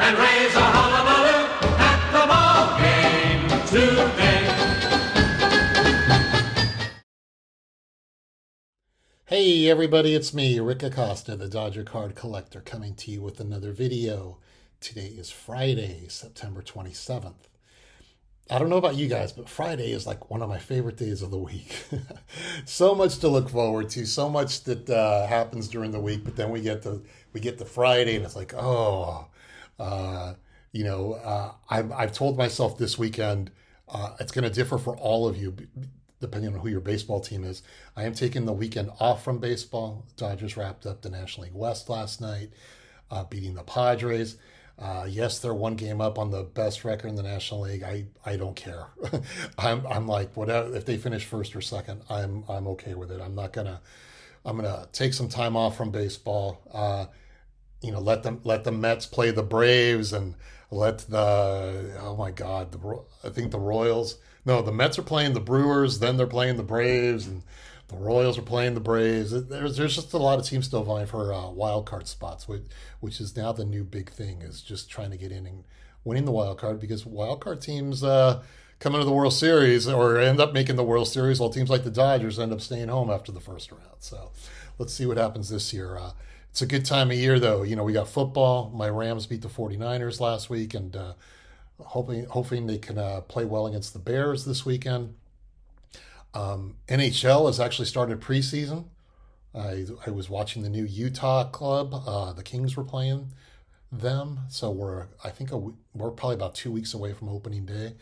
and raise a hullabaloo at the ball game today. Hey everybody, it's me, Rick Acosta, the Dodger Card Collector, coming to you with another video. Today is Friday, September 27th. I don't know about you guys, but Friday is like one of my favorite days of the week. So much to look forward to, so much that happens during the week, but then we get to Friday and it's like, I've told myself this weekend, it's going to differ for all of you, depending on who your baseball team is. I am taking the weekend off from baseball. The Dodgers wrapped up the National League West last night, beating the Padres. Yes, they're one game up on the best record in the National League. I don't care. I'm like, whatever. If they finish first or second, I'm okay with it. I'm gonna take some time off from baseball. Let the Mets play the Braves and let I think the Royals. No, the Mets are playing the Brewers, then they're playing the Braves, and the Royals are playing the Braves. There's just a lot of teams still vying for wild card spots, which is now the new big thing, is just trying to get in and winning the wild card, because wild card teams come into the World Series or end up making the World Series, while teams like the Dodgers end up staying home after the first round. So let's see what happens this year. It's a good time of year, though. We got football. My Rams beat the 49ers last week, and hoping they can play well against the Bears this weekend. NHL has actually started preseason. I was watching the new Utah club. The Kings were playing them, so we're probably about 2 weeks away from opening day,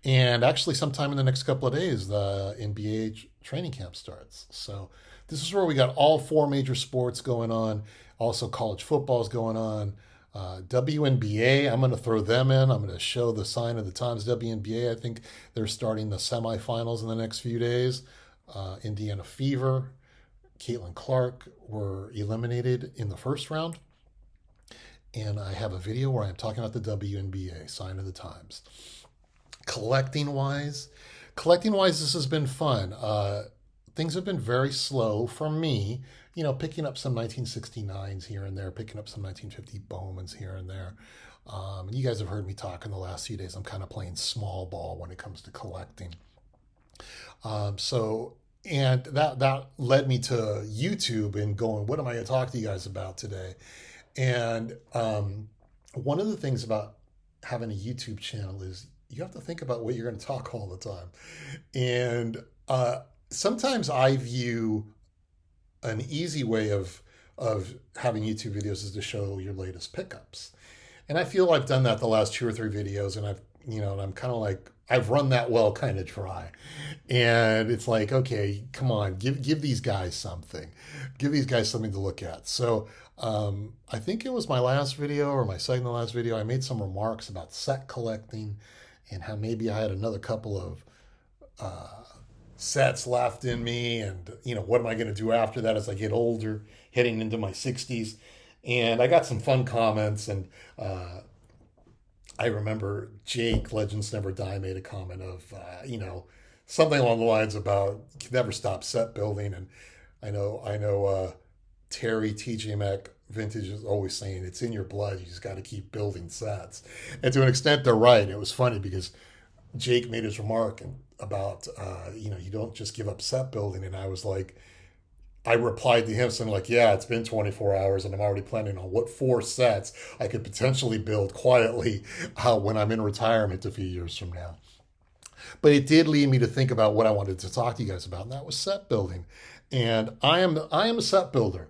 and actually sometime in the next couple of days the NBA training camp starts. So this is where we got all four major sports going on. Also, college football is going on. WNBA, I'm going to throw them in. I'm going to show the sign of the times. WNBA, I think they're starting the semifinals in the next few days. Indiana Fever, Caitlin Clark were eliminated in the first round. And I have a video where I'm talking about the WNBA, sign of the times. Collecting wise, this has been fun. Things have been very slow for me, picking up some 1969s here and there, picking up some 1950 Bowmans here and there. And you guys have heard me talk in the last few days. I'm kind of playing small ball when it comes to collecting. And that led me to YouTube and going, what am I going to talk to you guys about today? And one of the things about having a YouTube channel is you have to think about what you're going to talk all the time. And sometimes I view an easy way of having YouTube videos is to show your latest pickups. And I feel I've done that the last 2 or 3 videos, and I'm kind of like, I've run that well kind of dry. And it's like, okay, come on, give these guys something. Give these guys something to look at. So I think it was my last video or my second to last video, I made some remarks about set collecting and how maybe I had another couple of sets left in me, and what am I going to do after that as I get older, heading into my 60s. And I got some fun comments, and I remember Jake Legends Never Die made a comment of something along the lines about you can never stop set building. And I know Terry TJ Mac Vintage is always saying it's in your blood, you just got to keep building sets. And to an extent they're right. It was funny because Jake made his remark about, you don't just give up set building. And I was like, I replied to him something like, yeah, it's been 24 hours and I'm already planning on what 4 sets I could potentially build quietly when I'm in retirement a few years from now. But it did lead me to think about what I wanted to talk to you guys about, and that was set building. And I am a set builder.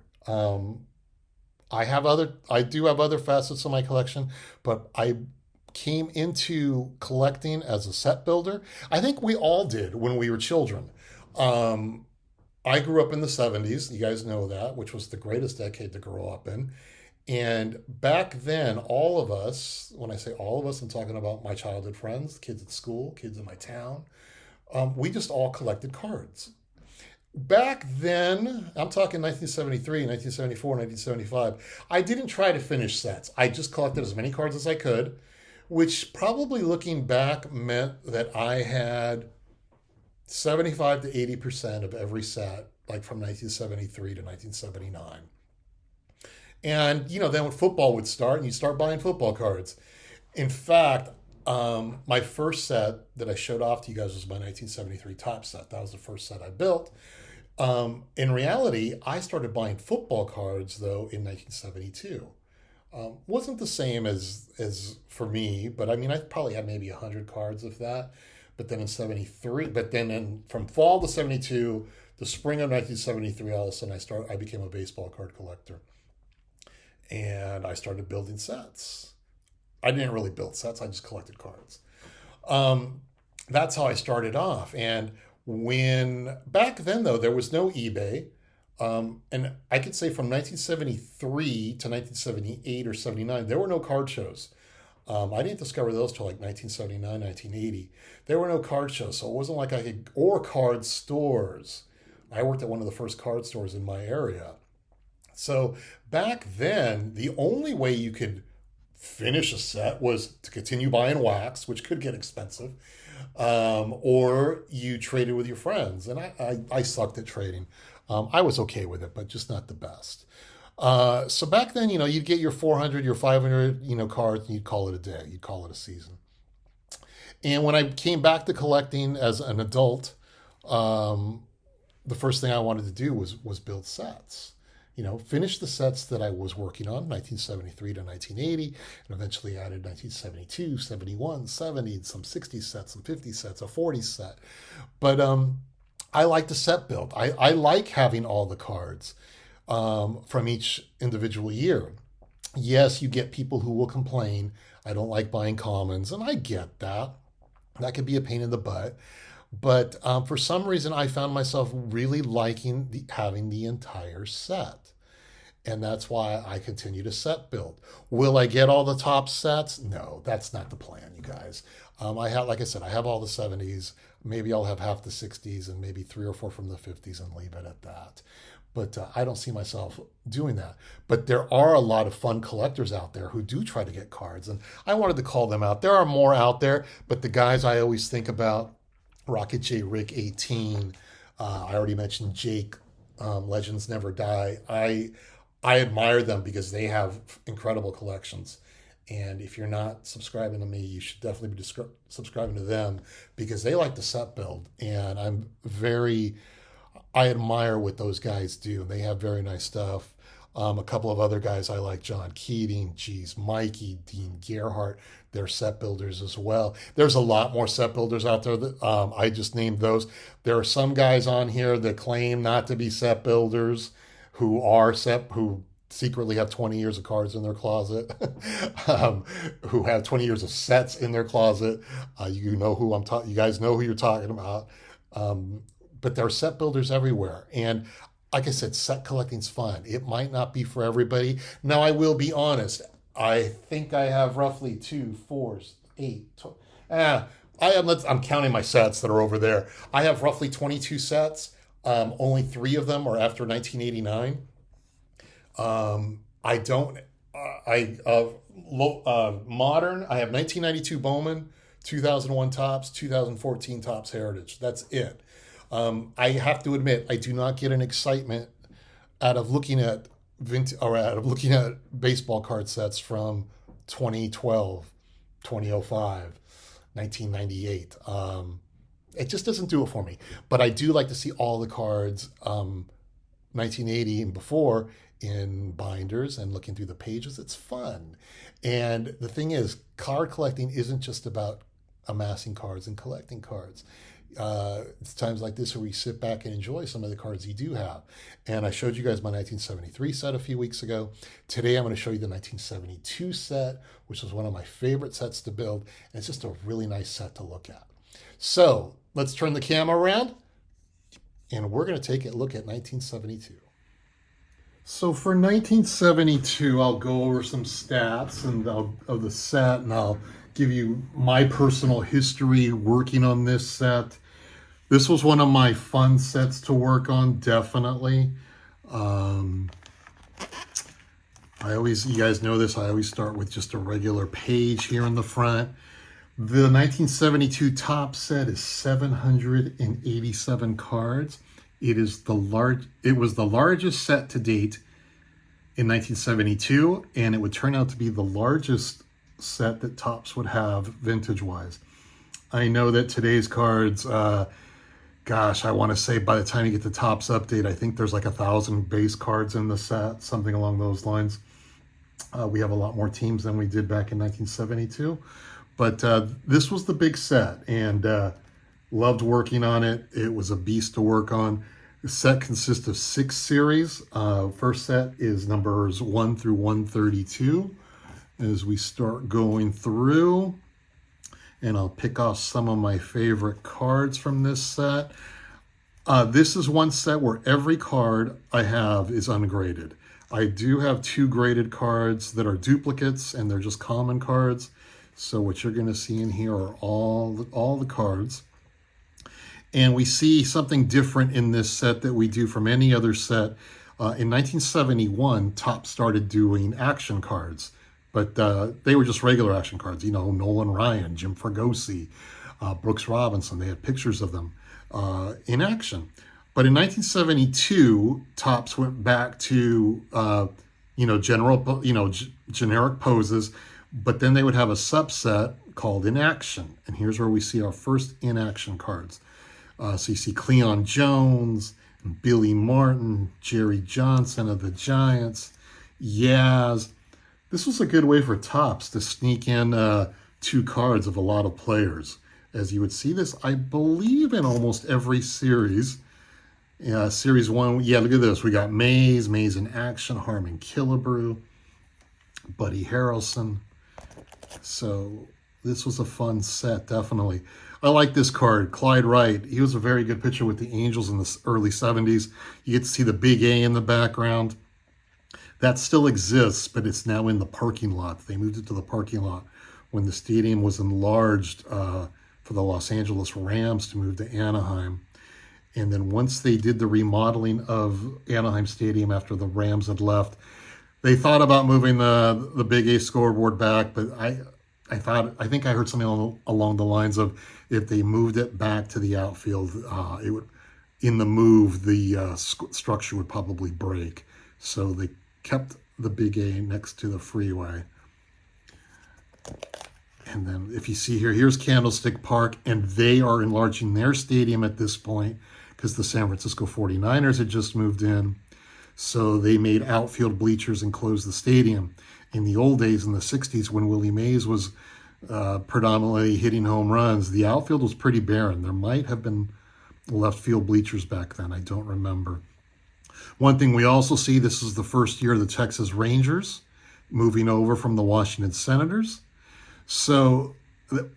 I do have other facets of my collection, but I came into collecting as a set builder. I think we all did when we were children. I grew up in the 70s. You guys know that, which was the greatest decade to grow up in. And back then, all of us, when I say all of us, I'm talking about my childhood friends, kids at school, kids in my town, we just all collected cards. Back then, I'm talking 1973, 1974, 1975, I didn't try to finish sets. I just collected as many cards as I could, which probably looking back meant that I had 75 to 80% of every set, like from 1973 to 1979. And, then when football would start and you start buying football cards. In fact, my first set that I showed off to you guys was my 1973 top set. That was the first set I built. In reality, I started buying football cards, though, in 1972. Wasn't the same as for me, but I mean, I probably had maybe 100 cards of that. But then in 73, from fall to 72, the spring of 1973, all of a sudden I became a baseball card collector. And I started building sets. I didn't really build sets, I just collected cards. That's how I started off. And back then, though, there was no eBay. And I could say from 1973 to 1978 or 79, there were no card shows. I didn't discover those till like 1979, 1980. There were no card shows, so it wasn't like or card stores. I worked at one of the first card stores in my area. So back then, the only way you could finish a set was to continue buying wax, which could get expensive, or you traded with your friends. And I sucked at trading. I was okay with it, but just not the best. So back then, you'd get your 400, your 500, cards, and you'd call it a day. You'd call it a season. And when I came back to collecting as an adult, the first thing I wanted to do was build sets. Finish the sets that I was working on, 1973 to 1980, and eventually added 1972, 71, 70, some 60 sets, some 50 sets, a 40 set. But I like the set build. I like having all the cards from each individual year. Yes, you get people who will complain, I don't like buying commons, and I get that. That could be a pain in the butt. But for some reason, I found myself really liking having the entire set. And that's why I continue to set build. Will I get all the top sets? No, that's not the plan, you guys. Like I said, I have all the 70s. Maybe I'll have half the 60s and maybe 3 or 4 from the 50s and leave it at that. But I don't see myself doing that. But there are a lot of fun collectors out there who do try to get cards. And I wanted to call them out. There are more out there, but the guys I always think about, Rocket J Rick 18. I already mentioned Jake, Legends Never Die. I admire them because they have incredible collections. And if you're not subscribing to me, you should definitely be subscribing to them because they like to set build. And I admire what those guys do. They have very nice stuff. A couple of other guys I like, John Keating, Mikey, Dean Gerhardt. They're set builders as well. There's a lot more set builders out there. I just named those. There are some guys on here that claim not to be set builders who secretly have 20 years of cards in their closet, who have 20 years of sets in their closet. You guys know who you're talking about. But there are set builders everywhere. And like I said, set collecting's fun. It might not be for everybody. Now, I will be honest. I think I have roughly 2, 4, 8, 12. I'm counting my sets that are over there. I have roughly 22 sets. Only 3 of them are after 1989. Modern, I have 1992 Bowman, 2001 Topps, 2014 Topps Heritage. That's it. I have to admit, I do not get an excitement out of looking at baseball card sets from 2012, 2005, 1998. It just doesn't do it for me. But I do like to see all the cards 1980 and before in binders and looking through the pages. It's fun. And the thing is, card collecting isn't just about amassing cards and collecting cards. It's times like this where we sit back and enjoy some of the cards you do have. And I showed you guys my 1973 set a few weeks ago. Today I'm going to show you the 1972 set, which was one of my favorite sets to build. And it's just a really nice set to look at. So let's turn the camera around and we're going to take a look at 1972. So for 1972, I'll go over some stats of the set, and I'll give you my personal history working on this set. This was one of my fun sets to work on, definitely. You guys know this, I always start with just a regular page here in the front. The 1972 Topps set is 787 cards. It was the largest set to date in 1972, and it would turn out to be the largest set that Topps would have vintage-wise. I know that today's cards, gosh, I want to say by the time you get the Topps update, I think there's like 1,000 base cards in the set, something along those lines. We have a lot more teams than we did back in 1972. But this was the big set, and loved working on it. It was a beast to work on. The set consists of 6 series. First set is numbers 1 through 132. As we start going through, and I'll pick off some of my favorite cards from this set. This is one set where every card I have is ungraded. I do have 2 graded cards that are duplicates, and they're just common cards. So what you're going to see in here are all the cards. And we see something different in this set that we do from any other set. In 1971, Topps started doing action cards, but they were just regular action cards. You know, Nolan Ryan, Jim Fregosi, Brooks Robinson. They had pictures of them in action. But in 1972, Topps went back to generic poses, but then they would have a subset called in action. And here's where we see our first in action cards. So you see Cleon Jones, Billy Martin, Jerry Johnson of the Giants, Yaz. This was a good way for Topps to sneak in 2 cards of a lot of players. As you would see this, I believe, in almost every series. Series 1, yeah, look at this. We got Mays in action, Harmon Killebrew, Buddy Harrelson. So this was a fun set, definitely. I like this card, Clyde Wright. He was a very good pitcher with the Angels in the early 70s. You get to see the big A in the background. That still exists, but it's now in the parking lot. They moved it to the parking lot when the stadium was enlarged for the Los Angeles Rams to move to Anaheim. And then once they did the remodeling of Anaheim Stadium after the Rams had left, they thought about moving the big A scoreboard back, but I think I heard something along the lines of if they moved it back to the outfield, it would, in the move, the structure would probably break. So they kept the big A next to the freeway. And then if you see here, here's Candlestick Park, and they are enlarging their stadium at this point because the San Francisco 49ers had just moved in. So they made outfield bleachers and closed the stadium. In the old days, in the 60s, when Willie Mays was predominantly hitting home runs, the outfield was pretty barren. There might have been left field bleachers back then. I don't remember. One thing we also see, this is the first year of the Texas Rangers moving over from the Washington Senators. So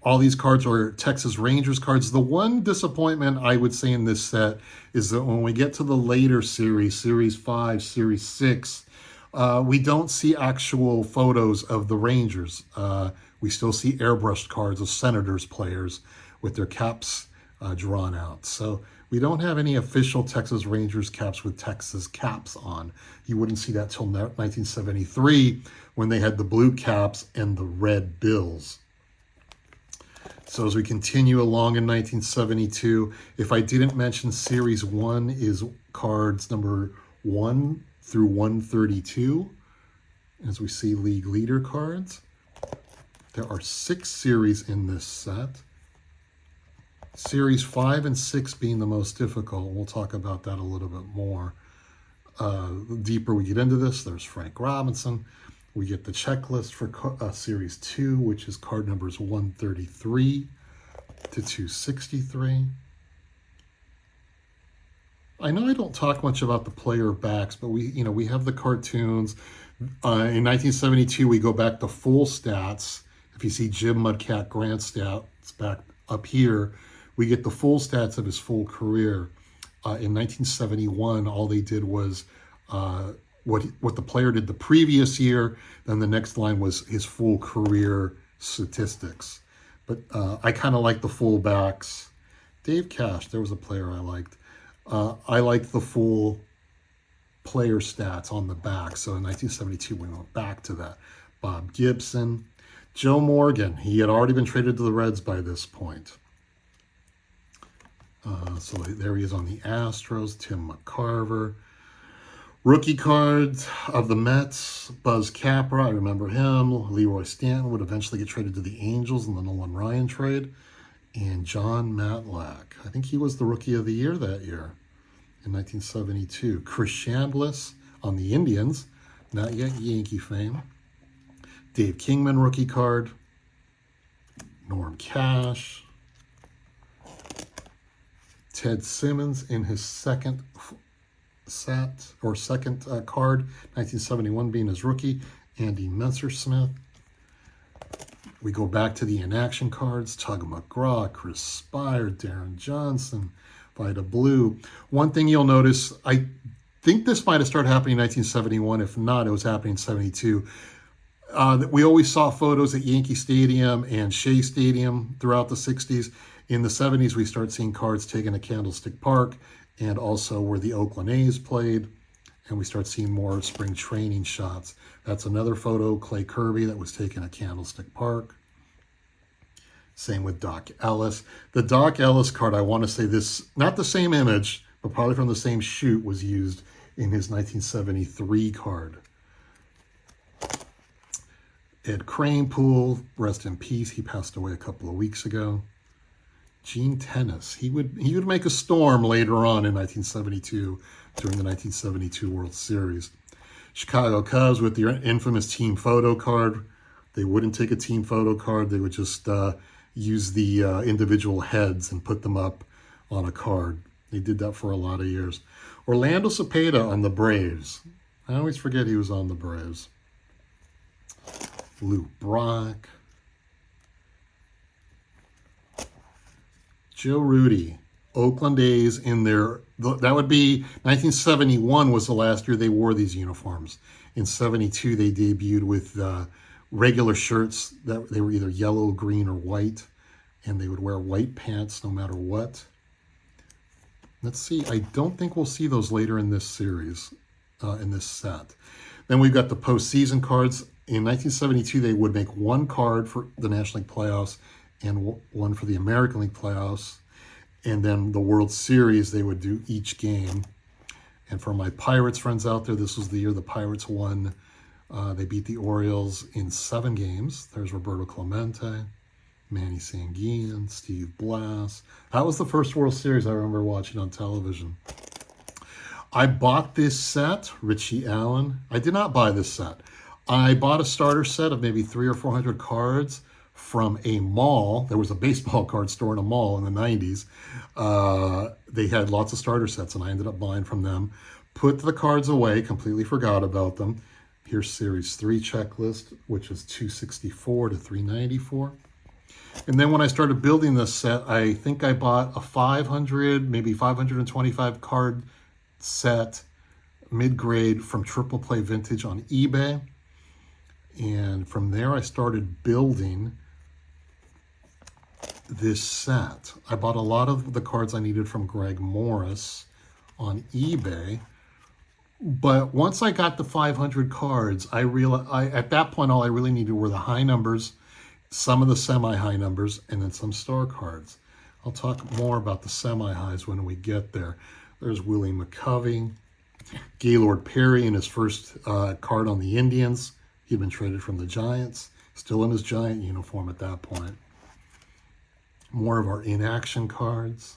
all these cards are Texas Rangers cards. The one disappointment I would say in this set is that when we get to the later series, Series 5, Series 6, we don't see actual photos of the Rangers. We still see airbrushed cards of Senators players with their caps drawn out. So we don't have any official Texas Rangers caps with Texas caps on. You wouldn't see that till 1973 when they had the blue caps and the red bills. So as we continue along in 1972, if I didn't mention Series 1 is cards number 1 through 132. As we see league leader cards. There are 6 series in this set. Series 5 and 6 being the most difficult. We'll talk about that a little bit more. The deeper we get into this, there's Frank Robinson. We get the checklist for Series 2, which is card numbers 133 to 263. I know I don't talk much about the player backs, but we have the cartoons. In 1972, we go back to full stats. If you see Jim Mudcat Grant's stats back up here, we get the full stats of his full career. In 1971, all they did was what the player did the previous year. Then the next line was his full career statistics. But I kind of like the full backs. Dave Cash, there was a player I liked. I liked the full player stats on the back. So in 1972, we went back to that. Bob Gibson. Joe Morgan, he had already been traded to the Reds by this point. So there he is on the Astros. Tim McCarver. Rookie cards of the Mets, Buzz Capra, I remember him. Leroy Stanton would eventually get traded to the Angels in the Nolan Ryan trade. And John Matlack, I think he was the Rookie of the Year that year in 1972. Chris Chambliss on the Indians, not yet Yankee fame. Dave Kingman rookie card. Norm Cash. Ted Simmons in his second set or second card, 1971 being his rookie. Andy Messersmith. We go back to the inaction cards. Tug McGraw, Chris Spire, Darren Johnson, Vida Blue. One thing you'll notice, I think this might have started happening in 1971. If not, it was happening in 72. We always saw photos at Yankee Stadium and Shea Stadium throughout the 60s. In the 70s, we start seeing cards taken at Candlestick Park and also where the Oakland A's played. And we start seeing more spring training shots. That's another photo, Clay Kirby, that was taken at Candlestick Park. Same with Doc Ellis. The Doc Ellis card, I want to say this, not the same image, but probably from the same shoot, was used in his 1973 card. Ed Kranepool, rest in peace. He passed away a couple of weeks ago. Gene Tennis, he would make a storm later on in 1972 during the 1972 World Series. Chicago Cubs with the infamous team photo card. They wouldn't take a team photo card. They would just use the individual heads and put them up on a card. They did that for a lot of years. Orlando Cepeda on the Braves. I always forget he was on the Braves. Lou Brock. Joe Rudy. Oakland A's in their, that would be 1971 was the last year they wore these uniforms. In 72, they debuted with regular shirts that they were either yellow, green, or white, and they would wear white pants no matter what. Let's see, I don't think we'll see those later in this series, in this set. Then we've got the postseason cards. In 1972, they would make one card for the National League playoffs and one for the American League playoffs. And then the World Series, they would do each game. And for my Pirates friends out there, this was the year the Pirates won. They beat the Orioles in 7 games. There's Roberto Clemente, Manny Sanguin, Steve Blass. That was the first World Series I remember watching on television. I bought this set, Richie Allen. I did not buy this set. I bought a starter set of maybe 300 or 400 cards from a mall. There was a baseball card store in a mall in the 90s. They had lots of starter sets, and I ended up buying from them. Put the cards away, completely forgot about them. Here's Series 3 checklist, which is 264 to 394. And then when I started building this set, I think I bought a 500, maybe 525 card set, mid-grade from Triple Play Vintage on eBay. And from there, I started building this set. I bought a lot of the cards I needed from Greg Morris on eBay. But once I got the 500 cards, I realized at that point, all I really needed were the high numbers, some of the semi-high numbers, and then some star cards. I'll talk more about the semi-highs when we get there. There's Willie McCovey, Gaylord Perry in his first card on the Indians. He'd been traded from the Giants, still in his Giant uniform at that point. More of our inaction cards.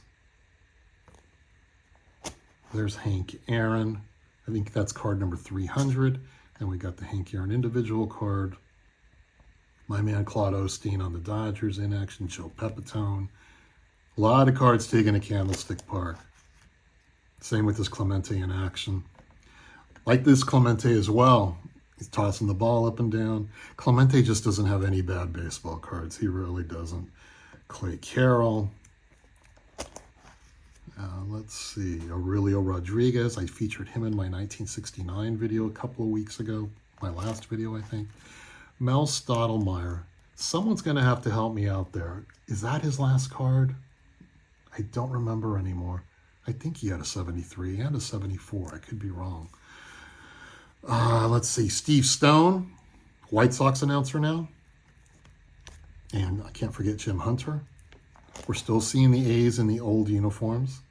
There's Hank Aaron. I think that's card number 300. And we got the Hank Aaron individual card. My man Claude Osteen on the Dodgers in action. Joe Pepitone. A lot of cards taken at Candlestick Park. Same with this Clemente in action. Like this Clemente as well. He's tossing the ball up and down. Clemente just doesn't have any bad baseball cards. He really doesn't. Clay Carroll. Let's see. Aurelio Rodriguez. I featured him in my 1969 video a couple of weeks ago. My last video, I think. Mel Stottlemyre. Someone's going to have to help me out there. Is that his last card? I don't remember anymore. I think he had a 73 and a 74. I could be wrong. Let's see. Steve Stone, White Sox announcer now. And I can't forget Jim Hunter. We're still seeing the A's in the old uniforms.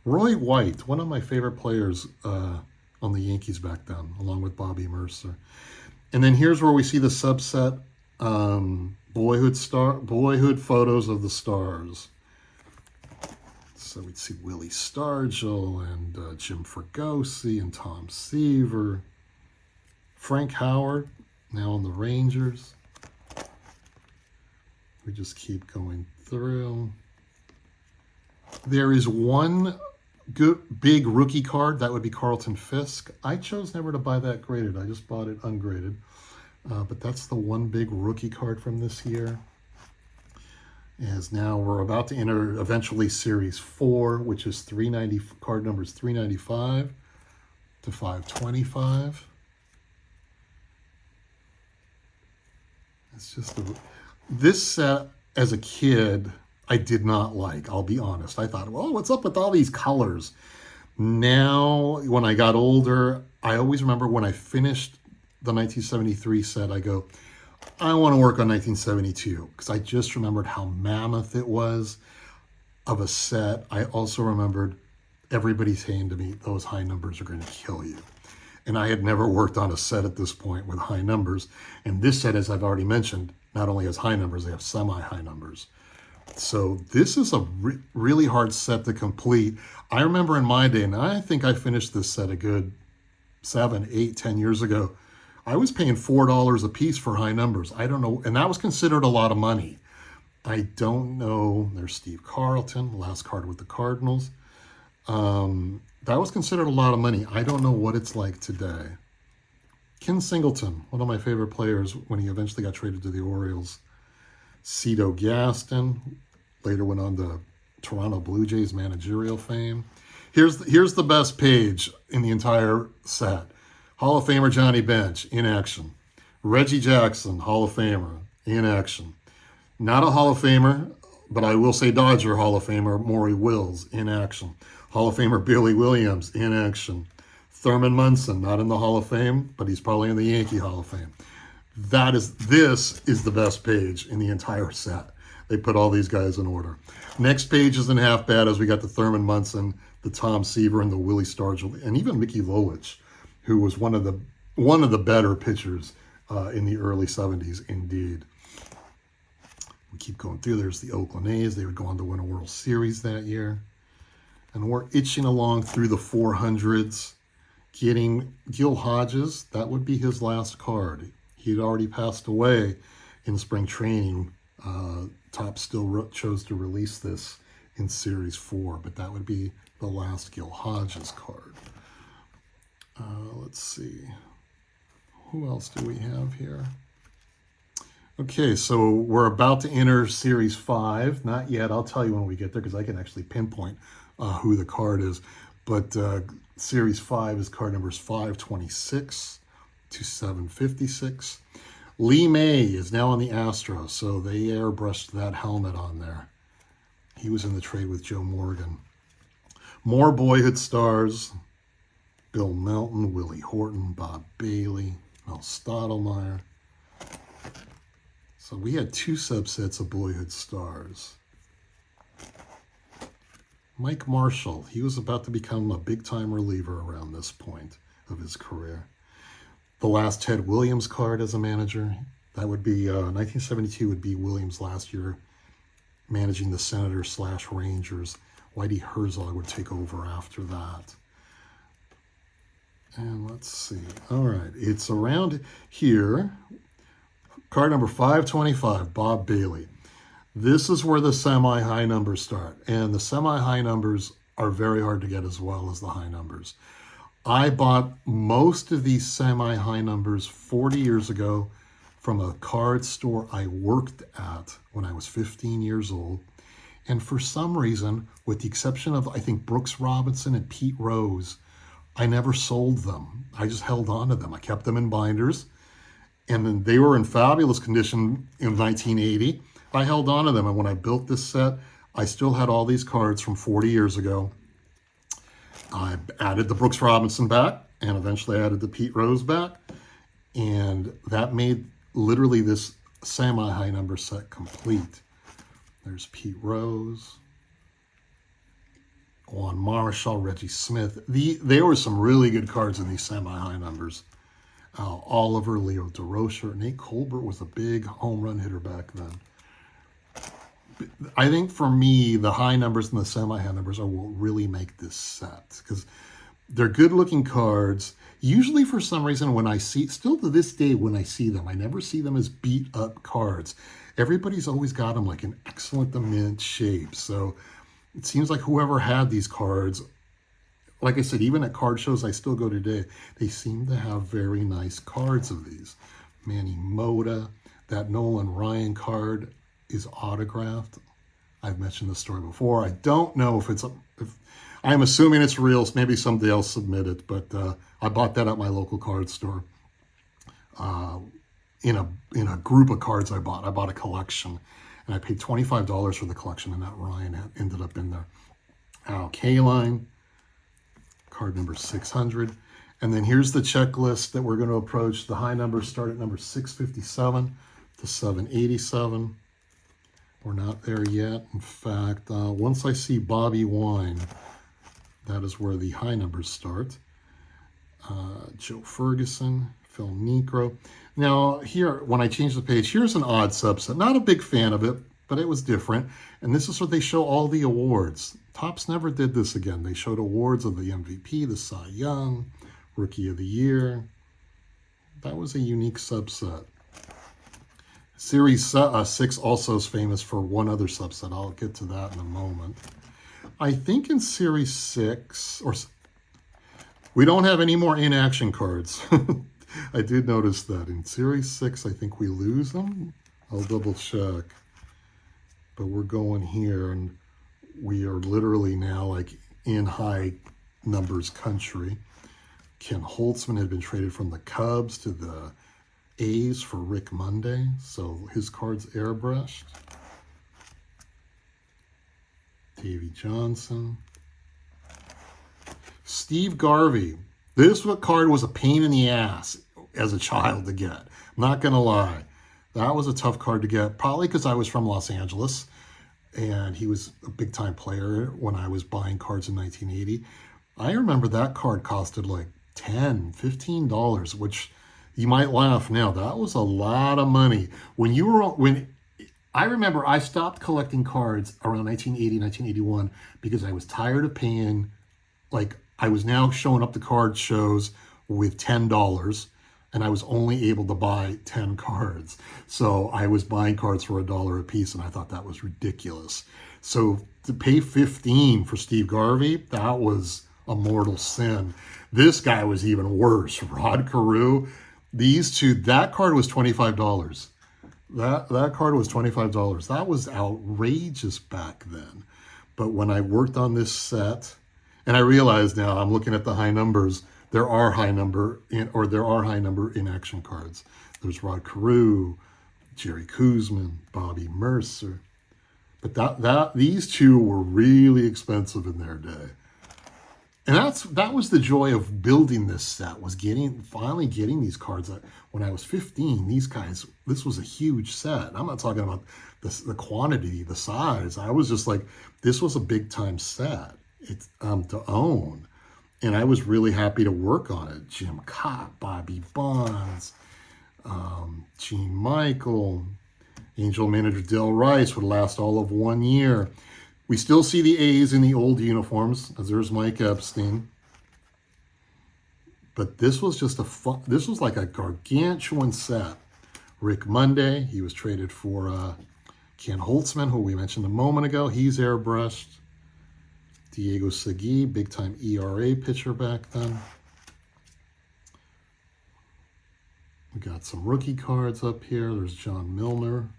Roy White, one of my favorite players on the Yankees back then, along with Bobby Mercer. And then here's where we see the subset, boyhood photos of the stars. So we'd see Willie Stargell and Jim Fregosi and Tom Seaver. Frank Howard, now on the Rangers. We just keep going through. There is one good big rookie card. That would be Carlton Fisk. I chose never to buy that graded. I just bought it ungraded. But that's the one big rookie card from this year. As now we're about to enter eventually Series 4, which is card numbers 395 to 525. It's just this set as a kid I did not like. I'll be honest. I thought, well, what's up with all these colors? Now, when I got older, I always remember when I finished the 1973 set, I go, I want to work on 1972 because I just remembered how mammoth it was of a set. I also remembered everybody saying to me, those high numbers are going to kill you. And I had never worked on a set at this point with high numbers. And this set, as I've already mentioned, not only has high numbers, they have semi-high numbers. So this is a really hard set to complete. I remember in my day, and I think I finished this set a good 7, 8, 10 years ago, I was paying $4 a piece for high numbers. I don't know, and that was considered a lot of money. I don't know. There's Steve Carlton, last card with the Cardinals. That was considered a lot of money. I don't know what it's like today. Ken Singleton, one of my favorite players when he eventually got traded to the Orioles. Cito Gaston, later went on to Toronto Blue Jays managerial fame. Here's the best page in the entire set. Hall of Famer Johnny Bench, in action. Reggie Jackson, Hall of Famer, in action. Not a Hall of Famer, but I will say Dodger Hall of Famer, Maury Wills, in action. Hall of Famer Billy Williams, in action. Thurman Munson, not in the Hall of Fame, but he's probably in the Yankee Hall of Fame. This is the best page in the entire set. They put all these guys in order. Next page isn't half bad as we got the Thurman Munson, the Tom Seaver, and the Willie Stargell, and even Mickey Lolich, who was one of the better pitchers in the early 70s, indeed. We keep going through. There's the Oakland A's. They would go on to win a World Series that year. And we're itching along through the 400s, getting Gil Hodges. That would be his last card. He'd already passed away in spring training. Top still chose to release this in Series 4, but that would be the last Gil Hodges card. Let's see. Who else do we have here? Okay, so we're about to enter Series 5. Not yet. I'll tell you when we get there because I can actually pinpoint who the card is. But Series 5 is card numbers 526 to 756. Lee May is now on the Astros, so they airbrushed that helmet on there. He was in the trade with Joe Morgan. More boyhood stars. Bill Melton, Willie Horton, Bob Bailey, Mel Stottlemyre. So we had two subsets of boyhood stars. Mike Marshall, he was about to become a big-time reliever around this point of his career. The last Ted Williams card as a manager, that would be 1972 would be Williams' last year managing the Senators/Rangers. Whitey Herzog would take over after that. And let's see. All right, it's around here. Card number 525, Bob Bailey. This is where the semi-high numbers start. And the semi-high numbers are very hard to get as well as the high numbers. I bought most of these semi-high numbers 40 years ago from a card store I worked at when I was 15 years old. And for some reason, with the exception of, I think, Brooks Robinson and Pete Rose, I never sold them. I just held on to them. I kept them in binders. And then they were in fabulous condition in 1980. I held on to them. And when I built this set, I still had all these cards from 40 years ago. I added the Brooks Robinson back and eventually added the Pete Rose back. And that made literally this semi-high number set complete. There's Pete Rose. Juan Marshall, Reggie Smith. There were some really good cards in these semi-high numbers. Oliver, Leo DeRocher, Nate Colbert was a big home run hitter back then. I think for me, the high numbers and the semi-high numbers are what really make this set, because they're good-looking cards. Usually, for some reason, when I see, still to this day, when I see them, I never see them as beat-up cards. Everybody's always got them like in excellent to mint shape. So it seems like whoever had these cards, like I said, even at card shows I still go today, they seem to have very nice cards of these. Manny Mota, that Nolan Ryan card is autographed. I've mentioned this story before. I don't know if it's, I'm assuming it's real. Maybe somebody else submitted, but I bought that at my local card store. In a group of cards I bought a collection, and I paid $25 for the collection, and that Ryan ended up in there. Al Kaline, card number 600. And then here's the checklist that we're going to approach. The high numbers start at number 657 to 787. We're not there yet. In fact, once I see Bobby Wine, that is where the high numbers start. Joe Ferguson, Phil Niekro. Now, here, when I change the page, here's an odd subset. Not a big fan of it, but it was different. And this is where they show all the awards. Topps never did this again. They showed awards of the MVP, the Cy Young, Rookie of the Year. That was a unique subset. Series 6 also is famous for one other subset. I'll get to that in a moment. I think in Series 6, we don't have any more in-action cards. I did notice that. In Series 6, I think we lose them. I'll double check. But we're going here, and we are literally now like in high numbers country. Ken Holtzman had been traded from the Cubs to the A's for Rick Monday, so his card's airbrushed. Davey Johnson. Steve Garvey. This card was a pain in the ass as a child to get. I'm not going to lie. That was a tough card to get, probably because I was from Los Angeles, and he was a big-time player when I was buying cards in 1980. I remember that card costed like $10, $15, which you might laugh now. That was a lot of money. I remember I stopped collecting cards around 1980, 1981 because I was tired of paying, like I was now showing up to card shows with $10 and I was only able to buy 10 cards. So I was buying cards for $1 a piece and I thought that was ridiculous. So to pay $15 for Steve Garvey, that was a mortal sin. This guy was even worse. Rod Carew. These two, that card was $25. That card was $25. That was outrageous back then. But when I worked on this set, and I realize now I'm looking at the high numbers, there are high number in action cards. There's Rod Carew, Jerry Koosman, Bobby Mercer. But these two were really expensive in their day. And that was the joy of building this set, was finally getting these cards. When I was 15, these guys, this was a huge set. I'm not talking about the quantity, the size. I was just like, this was a big time set to own. And I was really happy to work on it. Jim Cott, Bobby Bonds, Gene Michael, Angel manager Del Rice would last all of 1 year. We still see the A's in the old uniforms, as there's Mike Epstein. But this was just this was like a gargantuan set. Rick Monday, he was traded for Ken Holtzman, who we mentioned a moment ago. He's airbrushed. Diego Segui, big-time ERA pitcher back then. We got some rookie cards up here. There's John Milner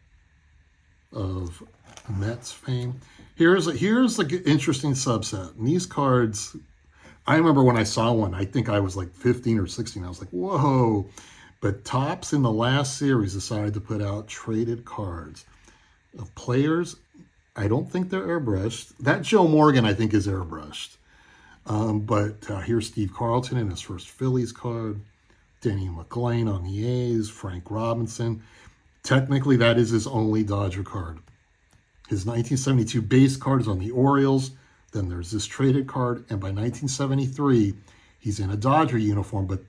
of Mets fame. Here's an interesting subset. And these cards, I remember when I saw one, I think I was like 15 or 16. I was like, whoa. But Topps in the last series decided to put out traded cards of players. I don't think they're airbrushed. That Joe Morgan, I think, is airbrushed. But here's Steve Carlton in his first Phillies card. Denny McLain on the A's. Frank Robinson. Technically, that is his only Dodger card. His 1972 base card is on the Orioles. Then there's this traded card, and by 1973, he's in a Dodger uniform, but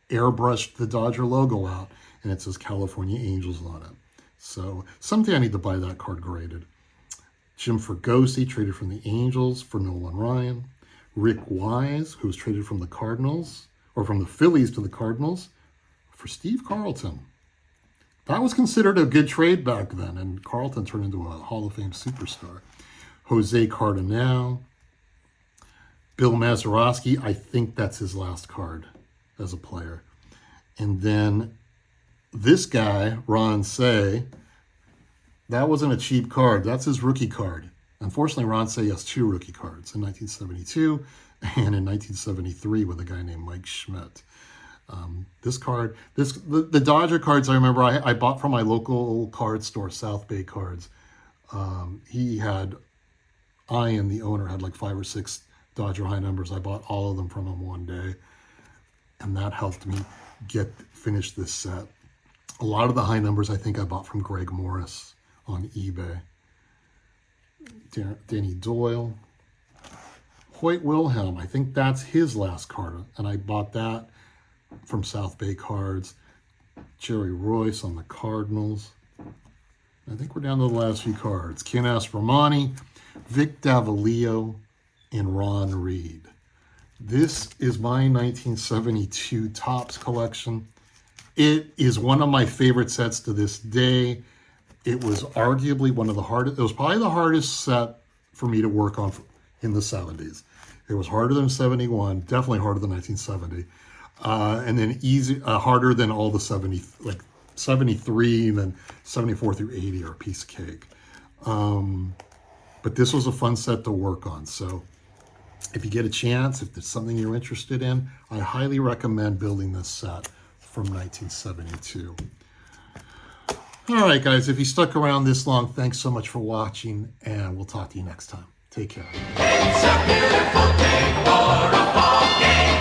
airbrushed the Dodger logo out, and it says California Angels on it. So someday I need to buy that card graded. Jim Fregosi, traded from the Angels for Nolan Ryan. Rick Wise, who was traded from the Cardinals, or from the Phillies to the Cardinals, for Steve Carlton. That was considered a good trade back then, and Carlton turned into a Hall of Fame superstar. Jose Cardenal. Bill Mazeroski, I think that's his last card as a player. And then this guy, Ron Cey, that wasn't a cheap card. That's his rookie card. Unfortunately, Ron Cey has 2 rookie cards, in 1972 and in 1973 with a guy named Mike Schmidt. This card, the Dodger cards I remember I bought from my local card store, South Bay Cards. Ian, the owner, had like 5 or 6 Dodger high numbers. I bought all of them from him one day, and that helped me finish this set. A lot of the high numbers I think I bought from Greg Morris on eBay. Danny Doyle. Hoyt Wilhelm, I think that's his last card, and I bought that from South Bay Cards. Jerry Royce on the Cardinals. I think we're down to the last few cards. Ken Aspromani, Vic Davalillo, and Ron Reed. This is my 1972 Topps collection. It is one of my favorite sets to this day. It was arguably one of the hardest, it was probably the hardest set for me to work on in the 70s. It was harder than 71, definitely harder than 1970. And then harder than all the 73, and then 74 through 80 are a piece of cake. But this was a fun set to work on. So if you get a chance, if there's something you're interested in, I highly recommend building this set from 1972. All right, guys, if you stuck around this long, thanks so much for watching, and we'll talk to you next time. Take care. It's a beautiful day for a ball game.